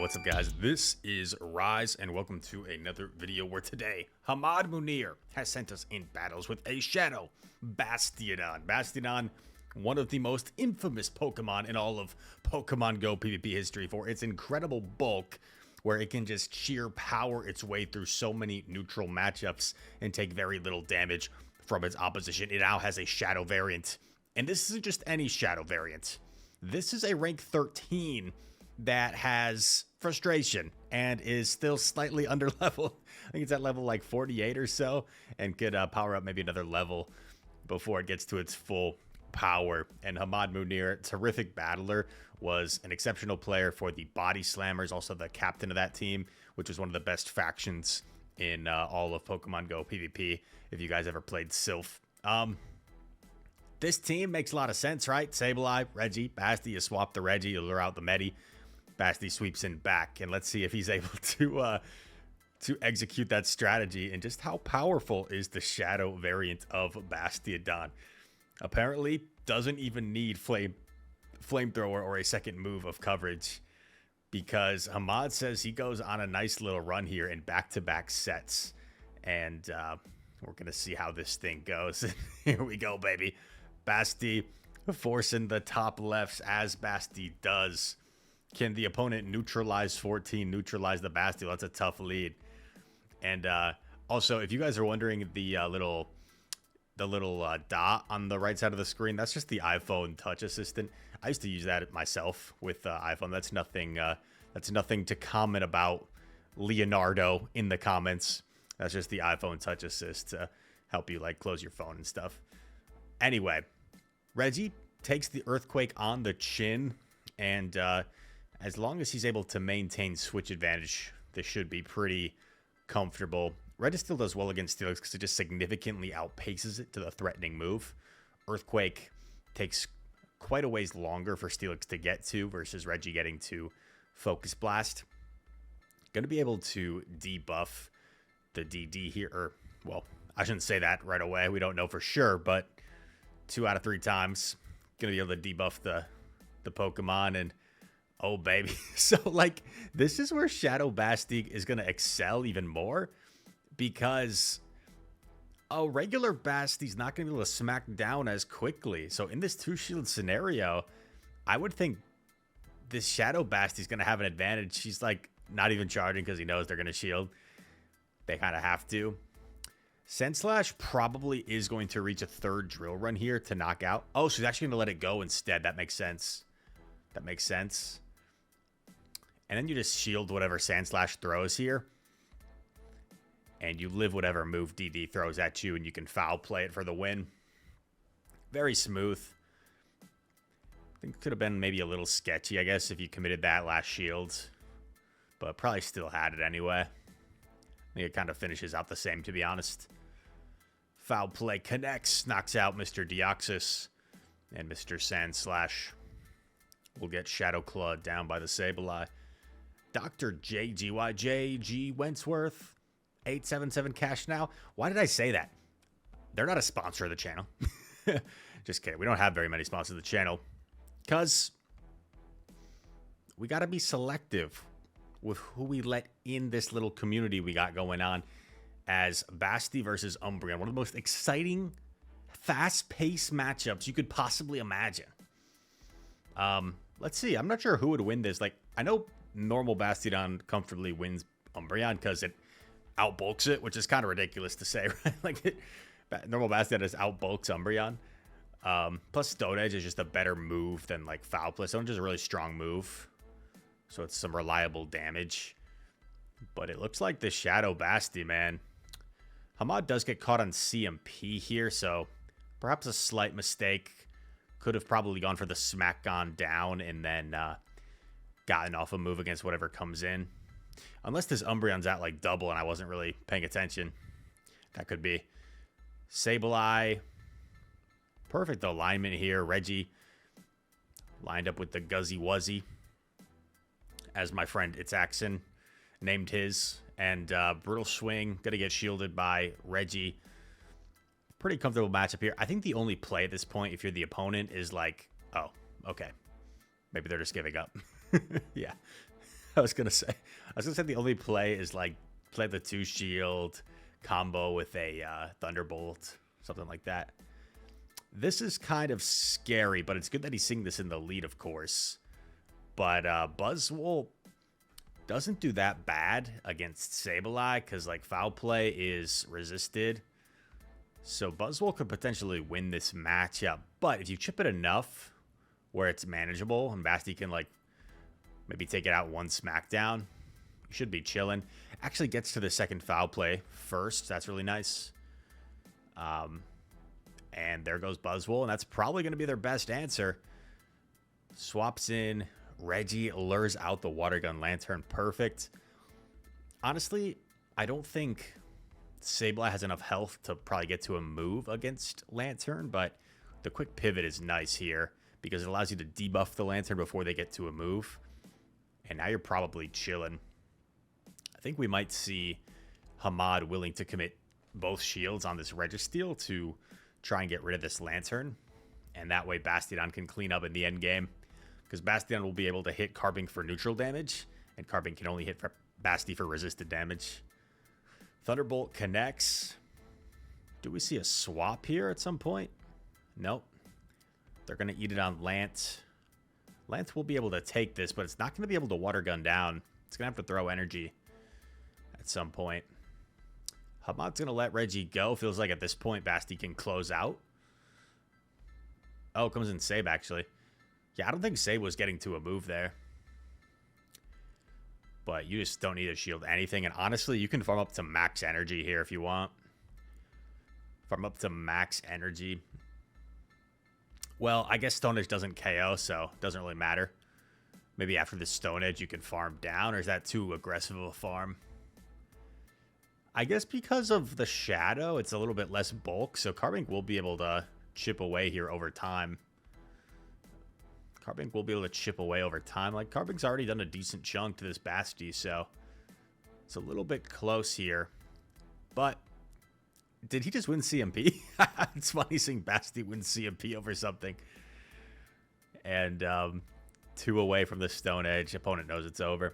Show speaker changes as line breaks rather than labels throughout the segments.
what's up guys? This is Rise and welcome to another video where today Hamad Munir has sent us in battles with a shadow Bastiodon. Bastiodon, one of the most infamous Pokemon in all of Pokemon Go PvP history for its incredible bulk, where it can just sheer power its way through so many neutral matchups and take very little damage from its opposition. It now has a shadow variant, and this isn't just any shadow variant. This is a rank 13 that has frustration and is still slightly under level. I think it's at level like 48 or so, and could power up maybe another level before it gets to its full power. And Hamad Munir, terrific battler, was an exceptional player for the Body Slammers, also the captain of that team, which was one of the best factions in all of Pokemon Go PvP, if you guys ever played Sylph. This team makes a lot of sense, right? Sabai, Reggie, Basti, you swap the Reggie, you lure out the Medi. Basti sweeps in back, and let's see if he's able to execute that strategy. And just how powerful is the shadow variant of Bastiodon? Apparently doesn't even need flamethrower or a second move of coverage, because Hamad says he goes on a nice little run here in back-to-back sets, and we're gonna see how this thing goes. Here we go, baby. Basti forcing the top lefts as Basti does. Can the opponent neutralize 14, neutralize the Basti? Well, that's a tough lead. And also, if you guys are wondering, the little dot on the right side of the screen, that's just the iPhone touch assistant. I used to use that myself with iPhone. That's nothing to comment about, Leonardo, in the comments. That's just the iPhone touch assist to help you like close your phone and stuff. Anyway, Reggie takes the Earthquake on the chin, and as long as he's able to maintain switch advantage, this should be pretty comfortable. Reggie still does well against Steelix because it just significantly outpaces it to the threatening move. Earthquake takes quite a ways longer for Steelix to get to versus Reggie getting to Focus Blast. Going to be able to debuff the DD here, or, well, I shouldn't say that right away. We don't know for sure, but 2 out of 3 times, going to be able to debuff the Pokemon, and oh, baby. So, like, this is where Shadow Basti is going to excel even more, because a regular Basti's not going to be able to smack down as quickly. So, in this 2-shield scenario, I would think this Shadow Basti's going to have an advantage. He's, like, not even charging because he knows they're going to shield. They kind of have to. Sandslash probably is going to reach a 3rd drill run here to knock out. Oh, she's actually going to let it go instead. That makes sense. That makes sense. And then you just shield whatever Sandslash throws here. And you live whatever move DD throws at you, and you can foul play it for the win. Very smooth. I think it could have been maybe a little sketchy, I guess, if you committed that last shield. But probably still had it anyway. I think it kind of finishes out the same, to be honest. Foul play connects, knocks out Mr. Deoxys. And Mr. Sandslash will get Shadow Clawed down by the Sabai. Dr. JGYJG Wentworth, 877 cash now. Why did I say that? They're not a sponsor of the channel. Just kidding. We don't have very many sponsors of the channel, because we got to be selective with who we let in this little community we got going on, as Basti versus Umbreon. One of the most exciting, fast-paced matchups you could possibly imagine. Let's see. I'm not sure who would win this. Like, I know normal Bastiodon comfortably wins Umbreon because it outbulks it, which is kind of ridiculous to say, right? Like, normal Bastiodon just outbulks Umbreon. Plus, Stone Edge is just a better move than, like, Foul Play. Stone Edge is a really strong move, so it's some reliable damage. But it looks like the Shadow Basti, man. Hamad does get caught on CMP here, so perhaps a slight mistake. Could have probably gone for the smack on down and then gotten off a move against whatever comes in. Unless this Umbreon's at like double and I wasn't really paying attention. That could be. Sabai. Perfect alignment here. Reggie lined up with the Guzzy Wuzzy, as my friend Itzaxon named his. And Brutal Swing, going to get shielded by Reggie. Pretty comfortable matchup here. I think the only play at this point, if you're the opponent, is like, oh, okay. Maybe they're just giving up. Yeah. I was gonna say the only play is like play the 2 shield combo with a Thunderbolt, something like that. This is kind of scary, but it's good that he's seeing this in the lead, of course. But Buzzwole doesn't do that bad against Sabai because like foul play is resisted. So Buzzwole could potentially win this matchup. But if you chip it enough where it's manageable and Basti can like maybe take it out one smackdown, you should be chilling. Actually gets to the second foul play first. That's really nice. And there goes Buzzwole, and that's probably going to be their best answer. Swaps in. Reggie lures out the water gun lantern. Perfect. Honestly, I don't think Sabai has enough health to probably get to a move against Lantern, but the quick pivot is nice here because it allows you to debuff the Lantern before they get to a move. And now you're probably chilling. I think we might see Hamad willing to commit both shields on this Registeel to try and get rid of this Lantern. And that way Bastiodon can clean up in the end game. Because Bastiodon will be able to hit Carbink for neutral damage. And Carbink can only hit Basti for resisted damage. Thunderbolt connects. Do we see a swap here at some point? Nope. They're going to eat it on Lant. Lant will be able to take this, but it's not going to be able to water gun down. It's going to have to throw energy at some point. Hamad's going to let Reggie go. Feels like at this point, Basti can close out. Oh, comes in Save, actually. Yeah, I don't think Save was getting to a move there. But you just don't need to shield anything. And honestly, you can farm up to max energy here if you want. Farm up to max energy. Well, I guess Stone Edge doesn't KO, so it doesn't really matter. Maybe after the Stone Edge, you can farm down, or is that too aggressive of a farm? I guess because of the Shadow, it's a little bit less bulk, so Carbink will be able to chip away here over time. Carbink will be able to chip away over time. Like, Carbink's already done a decent chunk to this Basti, so it's a little bit close here. But did he just win CMP? It's funny seeing Basti win CMP over something. And 2 away from the Stone Edge. Opponent knows it's over.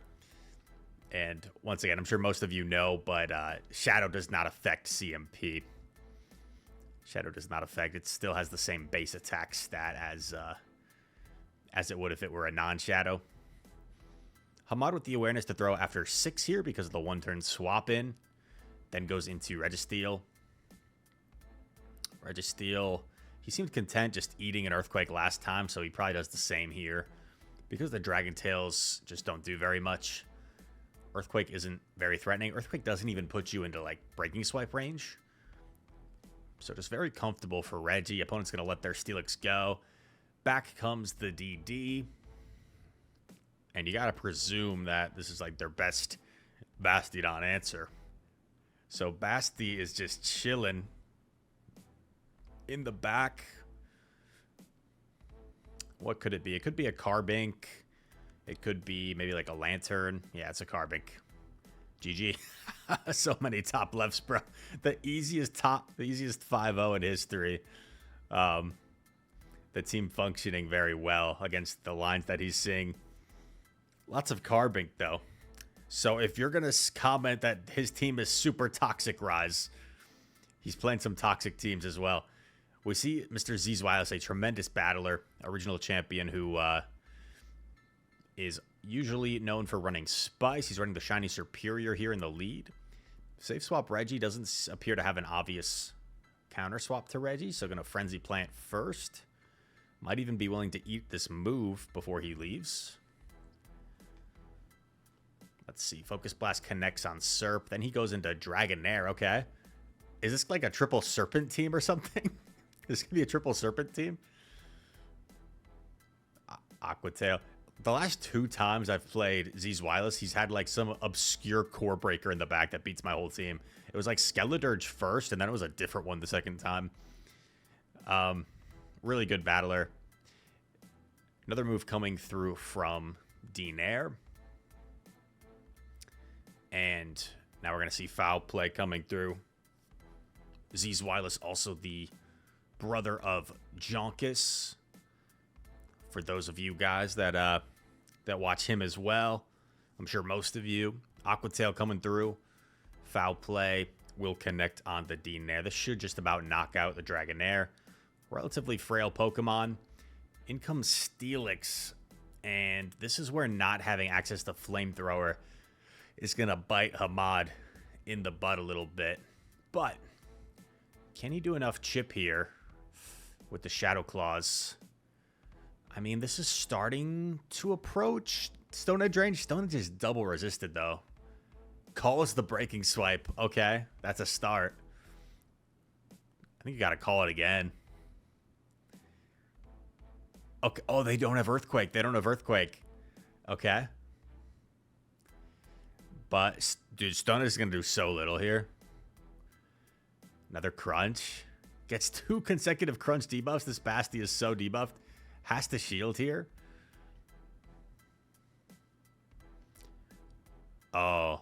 And once again, I'm sure most of you know, but Shadow does not affect CMP. Shadow does not affect. It still has the same base attack stat as it would if it were a non-Shadow. Hamad with the awareness to throw after 6 here because of the 1-turn swap in. Then goes into Registeel. Registeel, he seemed content just eating an Earthquake last time, so he probably does the same here. Because the Dragon Tails just don't do very much. Earthquake isn't very threatening. Earthquake doesn't even put you into, like, Breaking Swipe range. So just very comfortable for Reggie. Opponent's going to let their Steelix go. Back comes the DD. And you got to presume that this is, like, their best Bastiodon answer. So Basti is just chilling in the back. What could it be? It could be a Carbink. It could be maybe like a Lantern. Yeah, it's a Carbink. GG. So many top lefts, bro. The easiest 5-0 in history. The team functioning very well against the lines that he's seeing. Lots of Carbink, though. So if you're going to comment that his team is super toxic, Rise, he's playing some toxic teams as well. We see Mr. Zwez, a tremendous battler, original champion who is usually known for running Spice. He's running the Shiny Superior here in the lead. Safe swap Reggie doesn't appear to have an obvious counter swap to Reggie, so going to Frenzy Plant first. Might even be willing to eat this move before he leaves. Let's see. Focus Blast connects on Serp. Then he goes into Dragonair. Okay. Is this like a triple Serpent team or something? This could be a triple Serpent team. Aquatail. The last 2 times I've played Zwez, he's had like some obscure core breaker in the back that beats my whole team. It was like Skeledirge first, and then it was a different one the second time. Really good battler. Another move coming through from Dinair. And now we're going to see foul play coming through. Zwez, also the brother of Jonkus. For those of you guys that watch him as well, I'm sure most of you. Aqua Tail coming through. Foul play will connect on the D-Nair. This should just about knock out the Dragonair. Relatively frail Pokemon. In comes Steelix. And this is where not having access to Flamethrower is going to bite Hamad in the butt a little bit. But can he do enough chip here with the Shadow Claws? I mean, this is starting to approach Stone Edge range. Stone Edge is double resisted, though. Calls the Breaking Swipe. Okay, that's a start. I think you got to call it again. Okay. Oh, they don't have Earthquake. They don't have Earthquake. Okay. But, dude, Stone Edge is going to do so little here. Another Crunch. Gets 2 consecutive Crunch debuffs. This Basti is so debuffed. Has to shield here. Oh.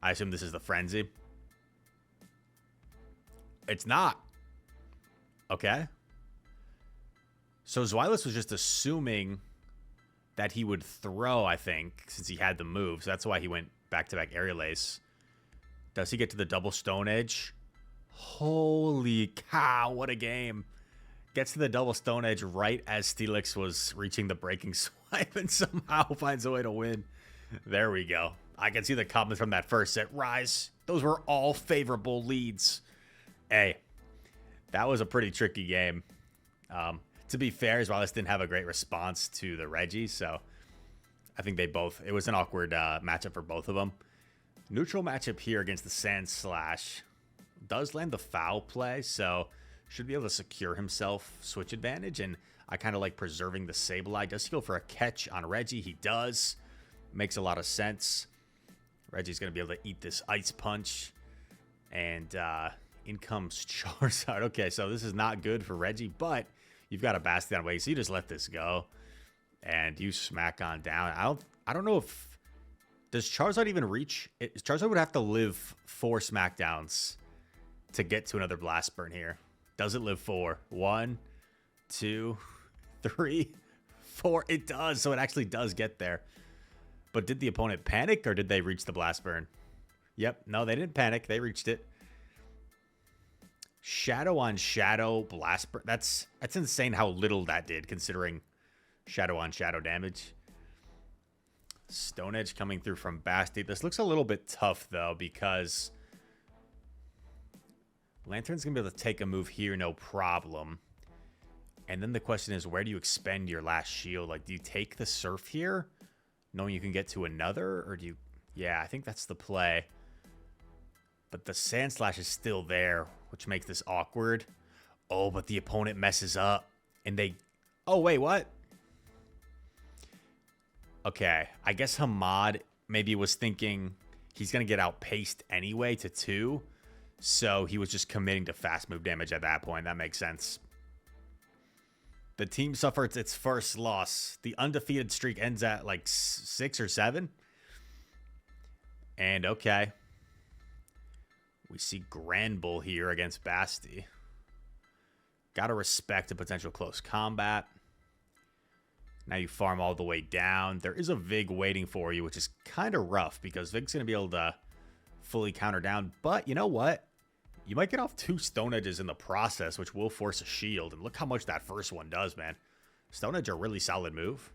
I assume this is the Frenzy. It's not. Okay. So Zwez was just assuming that he would throw, I think, since he had the move. So that's why he went back-to-back Aerial Ace. Does he get to the double Stone Edge? Holy cow, what a game. Gets to the double Stone Edge right as Steelix was reaching the Breaking Swipe and somehow finds a way to win. There we go. I can see the comments from that first set. Rise. Those were all favorable leads. Hey, that was a pretty tricky game. To be fair, Zwez didn't have a great response to the Reggie, so I think they both... It was an awkward matchup for both of them. Neutral matchup here against the Sand Slash. Does land the foul play, so should be able to secure himself switch advantage, and I kind of like preserving the Sableye. Does he go for a catch on Reggie? He does. Makes a lot of sense. Reggie's going to be able to eat this Ice Punch, and in comes Charizard. Okay, so this is not good for Reggie, but you've got a Bastiodon way, so you just let this go, and you smack on down. I don't know if... Does Charizard even reach? Charizard would have to live 4 Smackdowns to get to another Blast Burn here. Does it live 4? 1, 2, 3, 4. It does, so it actually does get there. But did the opponent panic, or did they reach the Blast Burn? Yep, no, they didn't panic. They reached it. Shadow on Shadow Blast Burn. That's insane how little that did, considering Shadow on Shadow damage. Stone Edge coming through from Basti. This looks a little bit tough, though, because Lantern's going to be able to take a move here, no problem. And then the question is, where do you expend your last shield? Like, do you take the Surf here, knowing you can get to another? Or do you... Yeah, I think that's the play. But the Sand Slash is still there, which makes this awkward. Oh, but the opponent messes up. And they... Oh, wait, what? Okay, I guess Hamad maybe was thinking he's going to get outpaced anyway to 2. So he was just committing to fast move damage at that point. That makes sense. The team suffers its first loss. The undefeated streak ends at like 6 or 7. And okay. We see Grandbull here against Basti. Gotta respect a potential close combat. Now you farm all the way down. There is a Vig waiting for you, which is kind of rough because Vig's going to be able to fully counter down. But you know what? You might get off 2 Stone Edges in the process, which will force a shield. And look how much that first one does, man. Stone Edge are a really solid move.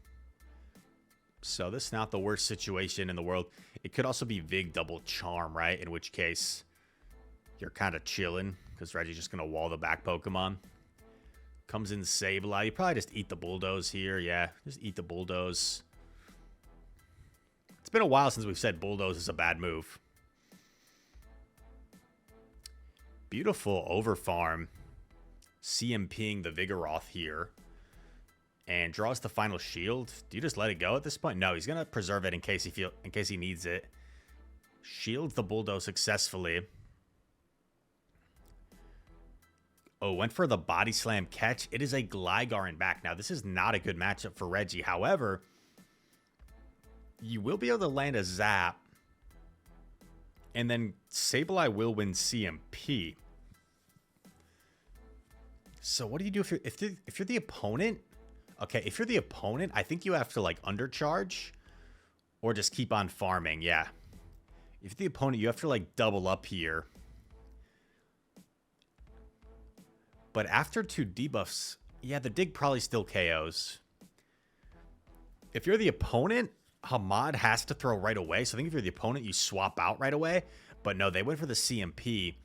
So this is not the worst situation in the world. It could also be Vig double Charm, right? In which case, you're kind of chilling because Reggie's just going to wall the back Pokemon. Comes in Sableye. You probably just eat the Bulldoze here. Yeah, just eat the Bulldoze. It's been a while since we've said Bulldoze is a bad move. Beautiful overfarm. CMPing the Vigoroth here. And draws the final shield. Do you just let it go at this point? No, he's going to preserve it in case he needs it. Shields the Bulldoze successfully. Oh, went for the Body Slam catch. It is a Gligar in back. Now, this is not a good matchup for Reggie. However, you will be able to land a Zap. And then Sableye will win CMP. So what do you do if you're the opponent? Okay, if you're the opponent, I think you have to like undercharge. Or just keep on farming, yeah. If the opponent, you have to like double up here. But after 2 debuffs, yeah, the dig probably still KOs. If you're the opponent, Hamad has to throw right away. So I think if you're the opponent, you swap out right away. But no, they went for the CMP.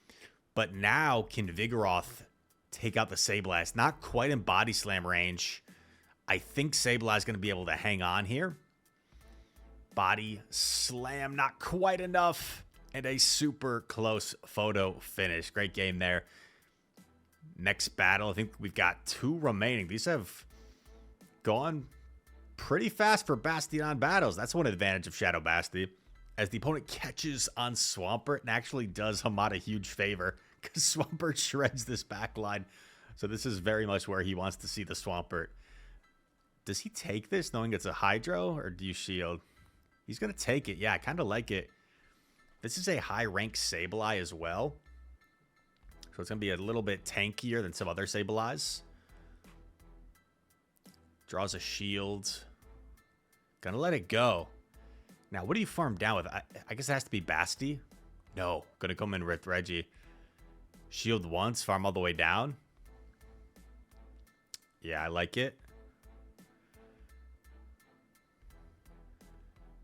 But now can Vigoroth take out the Sableye? Not quite in Body Slam range. I think Sableye is going to be able to hang on here. Body Slam, not quite enough. And a super close photo finish. Great game there. Next battle, I think we've got 2 remaining. These have gone pretty fast for Bastiodon battles. That's one advantage of Shadow Basti. As the opponent catches on Swampert and actually does Hamad a huge favor because Swampert shreds this back line. So this is very much where he wants to see the Swampert. Does he take this knowing it's a Hydro or do you shield? He's going to take it. Yeah, I kind of like it. This is a high rank Sableye as well. So it's going to be a little bit tankier than some other Sableyes. Draws a shield. Gonna let it go. Now, what do you farm down with? I guess it has to be Basti. No, gonna come in with Reggie. Shield once, farm all the way down. Yeah, I like it.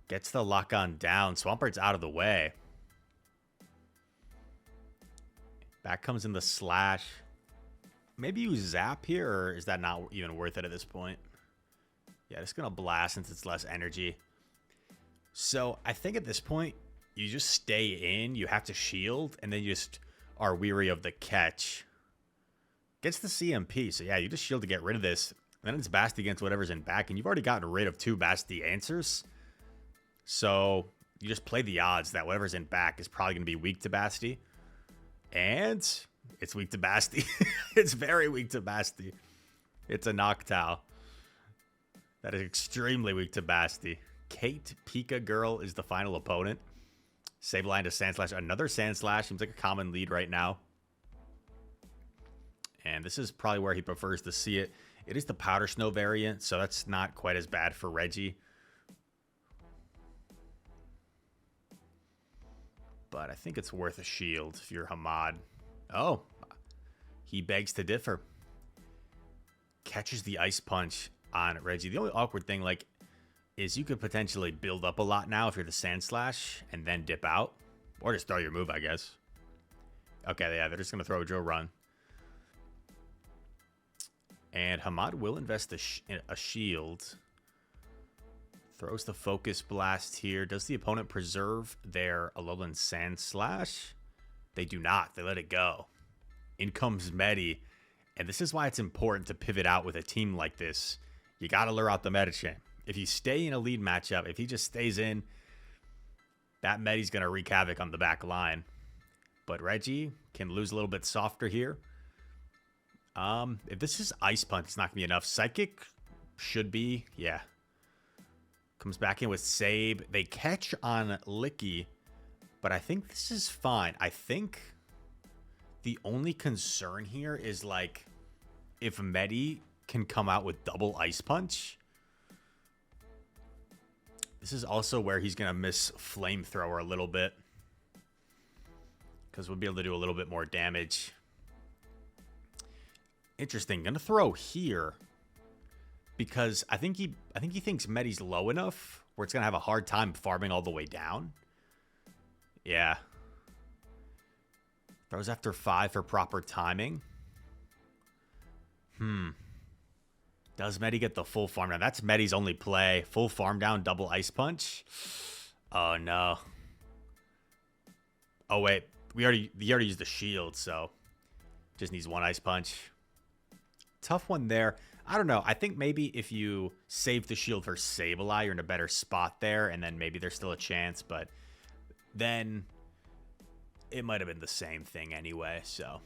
Gets the lock on down. Swampert's out of the way. Back comes in the slash. Maybe you zap here, or is that not even worth it at this point? Yeah, just gonna blast since it's less energy. So I think at this point, you just stay in. You have to shield, and then you just are weary of the catch. Gets the CMP, so yeah, you just shield to get rid of this. And then it's Basti against whatever's in back, and you've already gotten rid of 2 Basti answers. So you just play the odds that whatever's in back is probably going to be weak to Basti. And it's weak to Basti. It's very weak to Basti. It's a Noctowl. That is extremely weak to Basti. Kate Pika Girl is the final opponent. Sableye to Sandslash. Another Sandslash. Seems like a common lead right now. And this is probably where he prefers to see it. It is the Powder Snow variant, so that's not quite as bad for Reggie. But I think it's worth a shield if you're Hamad. Oh, he begs to differ. Catches the Ice Punch on Reggie. The only awkward thing, like, is you could potentially build up a lot now if you're the Sandslash and then dip out. Or just throw your move, I guess. Okay, yeah, they're just going to throw a Joe Run. And Hamad will invest a shield. Throws the Focus Blast here. Does the opponent preserve their Alolan Sandslash? They do not. They let it go. In comes Medi. And this is why it's important to pivot out with a team like this. You got to lure out the Medicham. If you stay in a lead matchup, if he just stays in, that Medi's going to wreak havoc on the back line. But Reggie can lose a little bit softer here. If this is Ice Punch, it's not going to be enough. Psychic should be, yeah. Comes back in with Sabe. They catch on Licky, but I think this is fine. I think the only concern here is, like, if Medi can come out with double Ice Punch. This is also where he's going to miss Flamethrower a little bit, because we'll be able to do a little bit more damage. Interesting. Going to throw here. Because I think he thinks Medi's low enough where it's going to have a hard time farming all the way down. Yeah. Throws after 5 for proper timing. Does Medi get the full farm down? That's Medi's only play. Full farm down, double Ice Punch. Oh, no. Oh, wait. He already used the shield, so just needs 1 Ice Punch. Tough one there. I don't know. I think maybe if you save the shield for Sableye, you're in a better spot there, and then maybe there's still a chance, but then it might have been the same thing anyway. So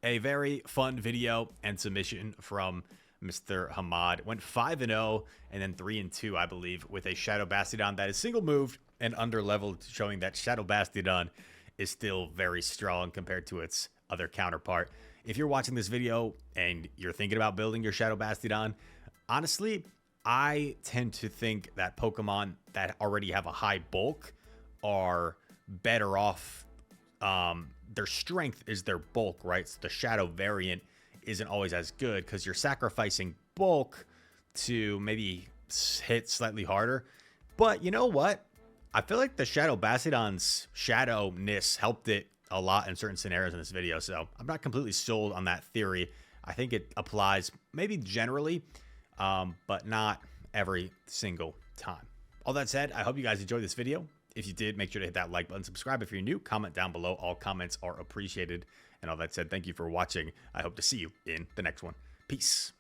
a very fun video and submission from Mr. Hamad. Went 5-0 and then 3-2, I believe, with a Shadow Bastiodon that is single moved and under leveled, showing that Shadow Bastiodon is still very strong compared to its other counterpart. If you're watching this video and you're thinking about building your Shadow Bastiodon, honestly, I tend to think that Pokemon that already have a high bulk are better off. Their strength is their bulk, right? So the Shadow variant isn't always as good because you're sacrificing bulk to maybe hit slightly harder. But you know what? I feel like the Shadow Bastiodon's shadowness helped it a lot in certain scenarios in this video. So I'm not completely sold on that theory. I think it applies maybe generally, but not every single time. All that said, I hope you guys enjoyed this video. If you did, make sure to hit that like button, subscribe if you're new, comment down below. All comments are appreciated. And all that said, thank you for watching. I hope to see you in the next one. Peace.